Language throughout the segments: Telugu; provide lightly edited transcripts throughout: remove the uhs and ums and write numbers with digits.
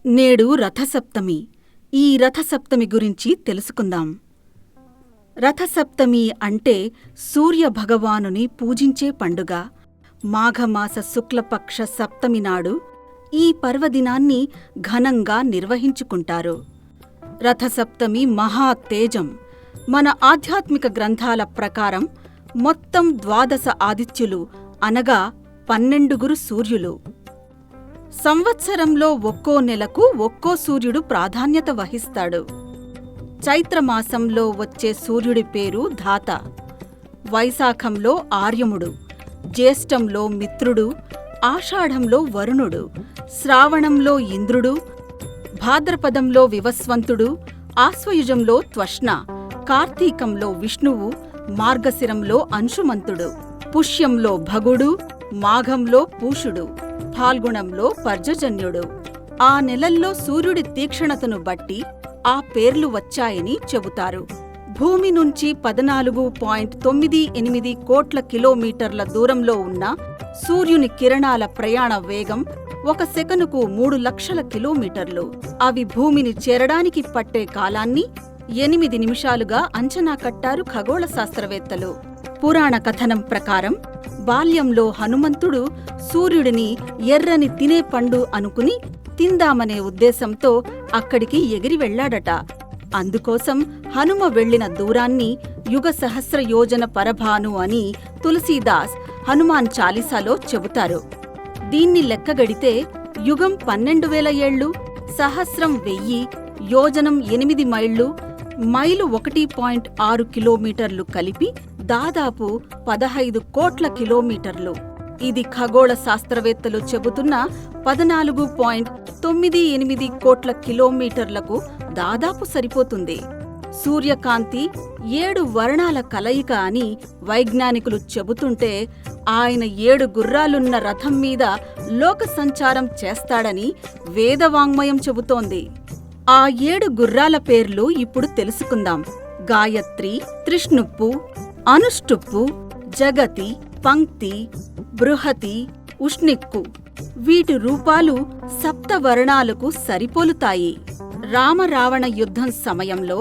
నేడు రథసప్తమి. ఈ రథసప్తమి గురించి తెలుసుకుందాం. రథసప్తమి అంటే సూర్యభగవానుని పూజించే పండుగ. మాఘమాస శుక్లపక్ష సప్తమి నాడు ఈ పర్వదినాన్ని ఘనంగా నిర్వహించుకుంటారు. రథసప్తమి మహాతేజం. మన ఆధ్యాత్మిక గ్రంథాల ప్రకారం మొత్తం 12 ఆదిత్యులు అనగా 12 సూర్యులు. సంవత్సరంలో ఒక్కో నెలకు ఒక్కో సూర్యుడు ప్రాధాన్యత వహిస్తాడు. చైత్రమాసంలో వచ్చే సూర్యుడి పేరు ధాత, వైశాఖంలో ఆర్యముడు, జ్యేష్ఠంలో మిత్రుడు, ఆషాఢంలో వరుణుడు, శ్రావణంలో ఇంద్రుడు, భాద్రపదంలో వివస్వంతుడు, ఆశ్వయుజంలో త్వష్ణ, కార్తీకంలో విష్ణువు, మార్గశిరంలో అంశుమంతుడు, పుష్యంలో భగుడు, మాఘంలో పూషుడు, ఫాల్గుణంలో పర్జజన్యుడు. ఆ నెలల్లో సూర్యుడి తీక్షణతను బట్టి ఆ పేర్లు వచ్చాయని చెబుతారు. భూమి నుంచి 14.98 కోట్ల కిలోమీటర్ల దూరంలో ఉన్న సూర్యుని కిరణాల ప్రయాణ వేగం 1 సెకనుకు 3 లక్షల కిలోమీటర్లు. అవి భూమిని చేరడానికి పట్టే కాలాన్ని 8 నిమిషాలుగా అంచనా కట్టారు ఖగోళ శాస్త్రవేత్తలు. పురాణ కథనం ప్రకారం బాల్యంలో హనుమంతుడు సూర్యుడిని ఎర్రని తినే పండు అనుకుని తిందామనే ఉద్దేశంతో అక్కడికి ఎగిరి వెళ్లాడట. అందుకోసం హనుమ వెళ్లిన దూరాన్ని యుగ సహస్ర యోజన పరభాను అని తులసీదాస్ హనుమాన్ చాలీసాలో చెబుతారు. దీన్ని లెక్కగడితే యుగం 12,000 ఏళ్లు, సహస్రం 1000, యోజనం 8 మైళ్లు, మైలు 1.6 కిలోమీటర్లు కలిపి దాదాపు 15 కోట్ల కిలోమీటర్లు. ఇది ఖగోళ శాస్త్రవేత్తలు చెబుతున్న 14.98 కోట్ల కిలోమీటర్లకు దాదాపు సరిపోతుంది. సూర్యకాంతి 7 వర్ణాల కలయిక అని వైజ్ఞానికులు చెబుతుంటే ఆయన 7 గుర్రాలున్న రథం మీద లోక సంచారం చేస్తాడని వేదవాంగ్మయం చెబుతోంది. ఆ 7 గుర్రాల పేర్లు ఇప్పుడు తెలుసుకుందాం. గాయత్రి, త్రిష్ణుప్పు, అనుష్టుప్పు, జగతి, పంక్తి, బృహతి, ఉష్ణిక్కు. వీటి రూపాలు సప్తవర్ణాలకు సరిపోలుతాయి. రామరావణ యుద్ధం సమయంలో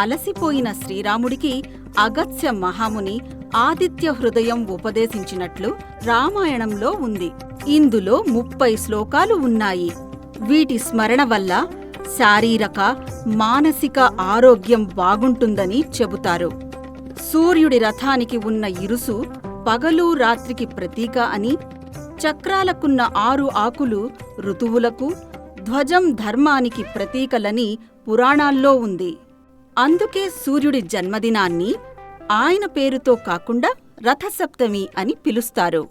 అలసిపోయిన శ్రీరాముడికి అగత్స్య మహాముని ఆదిత్య హృదయం ఉపదేశించినట్లు రామాయణంలో ఉంది. ఇందులో 30 శ్లోకాలు ఉన్నాయి. వీటి స్మరణ వల్ల శారీరక, మానసిక ఆరోగ్యం బాగుంటుందని చెబుతారు. సూర్యుడి రథానికి ఉన్న ఇరుసు పగలు రాత్రికి ప్రతీక అని, చక్రాలకున్న 6 ఆకులు ఋతువులకు, ధ్వజం ధర్మానికి ప్రతీకలని పురాణాల్లో ఉంది. అందుకే సూర్యుడి జన్మదినాన్ని ఆయన పేరుతో కాకుండా రథసప్తమి అని పిలుస్తారు.